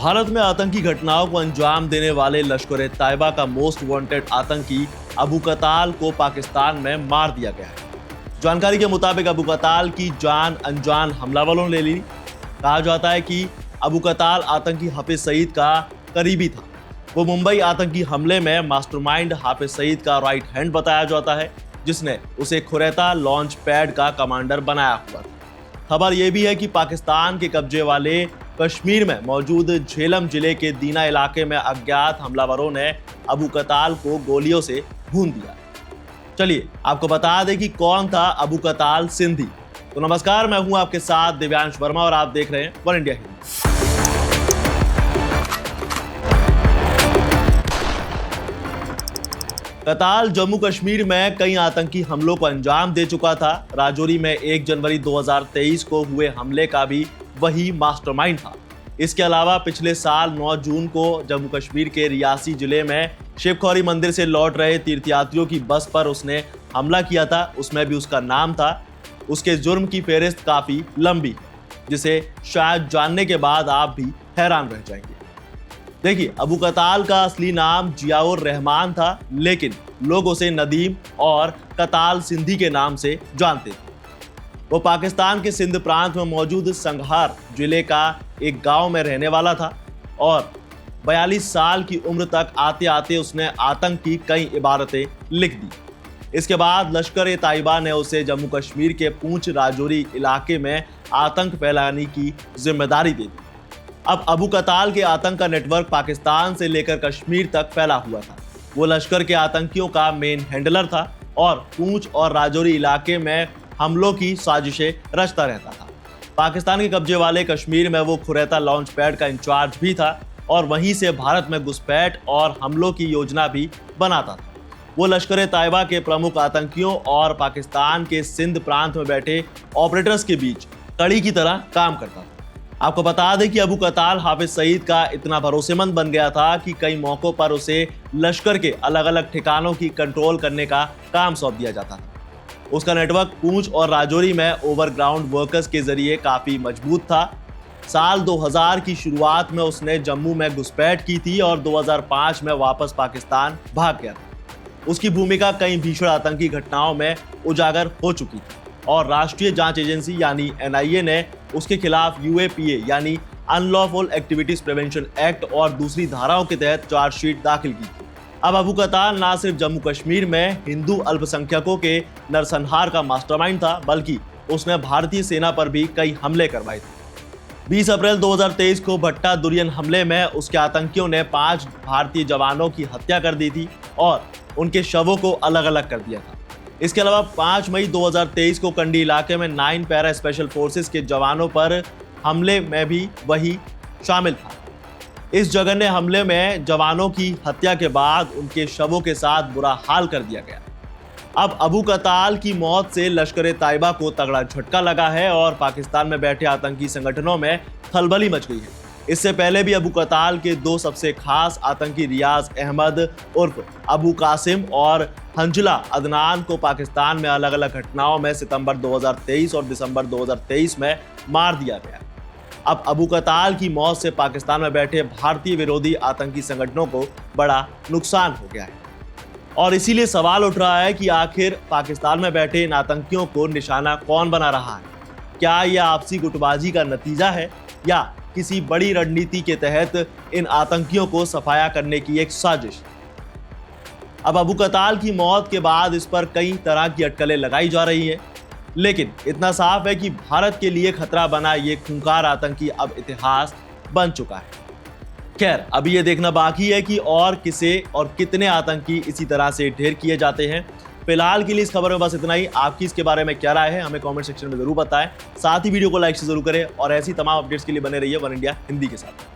भारत में आतंकी घटनाओं को अंजाम देने वाले लश्कर-ए-तैयबा का मोस्ट वांटेड आतंकी अबू कताल को पाकिस्तान में मार दिया गया है। जानकारी के मुताबिक अबू कताल की जान अनजान हमलावरों ने ले ली। कहा जाता है कि अबू कताल आतंकी हाफिज सईद का करीबी था। वो मुंबई आतंकी हमले में मास्टरमाइंड हाफिज सईद का राइट हैंड बताया जाता है, जिसने उसे खुरैता लॉन्च पैड का कमांडर बनाया हुआ था। खबर यह भी है कि पाकिस्तान के कब्जे वाले कश्मीर में मौजूद झेलम जिले के दीना इलाके में अज्ञात हमलावरों ने अबू कताल को गोलियों से भून दिया। चलिए आपको बता दें कि कौन था अबू कताल सिंधी। तो नमस्कार, मैं हूं आपके साथ दिव्यांश वर्मा और आप देख रहे हैं वन इंडिया हिंदी। कताल जम्मू कश्मीर में कई आतंकी हमलों को अंजाम दे चुका था। राजौरी में 1 जनवरी 2023 को हुए हमले का भी वही मास्टरमाइंड था। इसके अलावा पिछले साल 9 जून को जम्मू कश्मीर के रियासी जिले में शिवखौरी मंदिर से लौट रहे तीर्थयात्रियों की बस पर उसने हमला किया था। उसमें भी उसका नाम था। उसके जुर्म की फेहरिस्त काफी लंबी, जिसे शायद जानने के बाद आप भी हैरान रह जाएंगे। देखिए, अबू कताल का असली नाम जियाउर रहमान था, लेकिन लोग उसे नदीम और कताल सिंधी के नाम से जानते थे। वो पाकिस्तान के सिंध प्रांत में मौजूद संघार जिले का एक गांव में रहने वाला था और 42 साल की उम्र तक आते आते उसने आतंक की कई इबारतें लिख दी। इसके बाद लश्कर-ए-तैयबा ने उसे जम्मू कश्मीर के पूंछ राजौरी इलाके में आतंक फैलाने की जिम्मेदारी दे दी। अब अबू कताल के आतंक का नेटवर्क पाकिस्तान से लेकर कश्मीर तक फैला हुआ था। वो लश्कर के आतंकियों का मेन हैंडलर था और पूंछ और राजौरी इलाके में हमलों की साजिशें रचता रहता था। पाकिस्तान के कब्जे वाले कश्मीर में वो खुरैता लॉन्च पैड का इंचार्ज भी था और वहीं से भारत में घुसपैठ और हमलों की योजना भी बनाता था। वो लश्कर-ए-तैयबा के प्रमुख आतंकियों और पाकिस्तान के सिंध प्रांत में बैठे ऑपरेटर्स के बीच कड़ी की तरह काम करता था। आपको बता दें कि अबू कताल हाफिज सईद का इतना भरोसेमंद बन गया था कि कई मौकों पर उसे लश्कर के अलग अलग ठिकानों की कंट्रोल करने का काम सौंप दिया जाता था। उसका नेटवर्क पूंछ और राजौरी में ओवरग्राउंड वर्कर्स के जरिए काफी मजबूत था। साल 2000 की शुरुआत में उसने जम्मू में घुसपैठ की थी और 2005 में वापस पाकिस्तान भाग गया था। उसकी भूमिका कई भीषण आतंकी घटनाओं में उजागर हो चुकी थी और राष्ट्रीय जांच एजेंसी यानी NIA ने उसके खिलाफ UAPA यानी अनलॉफुल एक्टिविटीज प्रिवेंशन एक्ट और दूसरी धाराओं के तहत चार्जशीट दाखिल की थी। अब अबू कताल न सिर्फ जम्मू कश्मीर में हिंदू अल्पसंख्यकों के नरसंहार का मास्टरमाइंड था, बल्कि उसने भारतीय सेना पर भी कई हमले करवाए थे। 20 अप्रैल 2023 को भट्टा दुरियन हमले में उसके आतंकियों ने 5 भारतीय जवानों की हत्या कर दी थी और उनके शवों को अलग अलग कर दिया था। इसके अलावा 5 मई 2023 को कंडी इलाके में 9 पैरा स्पेशल फोर्सेस के जवानों पर हमले में भी वही शामिल था। इस जघन्य हमले में जवानों की हत्या के बाद उनके शवों के साथ बुरा हाल कर दिया गया। अब अबू कताल की मौत से लश्कर-ए-तैयबा को तगड़ा झटका लगा है और पाकिस्तान में बैठे आतंकी संगठनों में खलबली मच गई है। इससे पहले भी अबू कताल के 2 सबसे खास आतंकी रियाज अहमद उर्फ अबू कासिम और हंजला अदनान को पाकिस्तान में अलग अलग घटनाओं में सितंबर 2023 और दिसंबर 2023 में मार दिया गया। अब अबू कताल की मौत से पाकिस्तान में बैठे भारतीय विरोधी आतंकी संगठनों को बड़ा नुकसान हो गया है और इसीलिए सवाल उठ रहा है कि आखिर पाकिस्तान में बैठे इन आतंकियों को निशाना कौन बना रहा है। क्या यह आपसी गुटबाजी का नतीजा है या किसी बड़ी रणनीति के तहत इन आतंकियों को सफाया करने की एक साजिश। अब अबू कताल की मौत के बाद इस पर कई तरह की अटकलें लगाई जा रही है, लेकिन इतना साफ है कि भारत के लिए खतरा बना ये खूंखार आतंकी अब इतिहास बन चुका है। खैर, अभी ये देखना बाकी है कि और किसे और कितने आतंकी इसी तरह से ढेर किए जाते हैं। फिलहाल के लिए इस खबर में बस इतना ही। आपकी इसके बारे में क्या राय है हमें कमेंट सेक्शन में जरूर बताएं। साथ ही वीडियो को लाइक से जरूर करें और ऐसी तमाम अपडेट्स के लिए बने रहिए वन इंडिया हिंदी के साथ।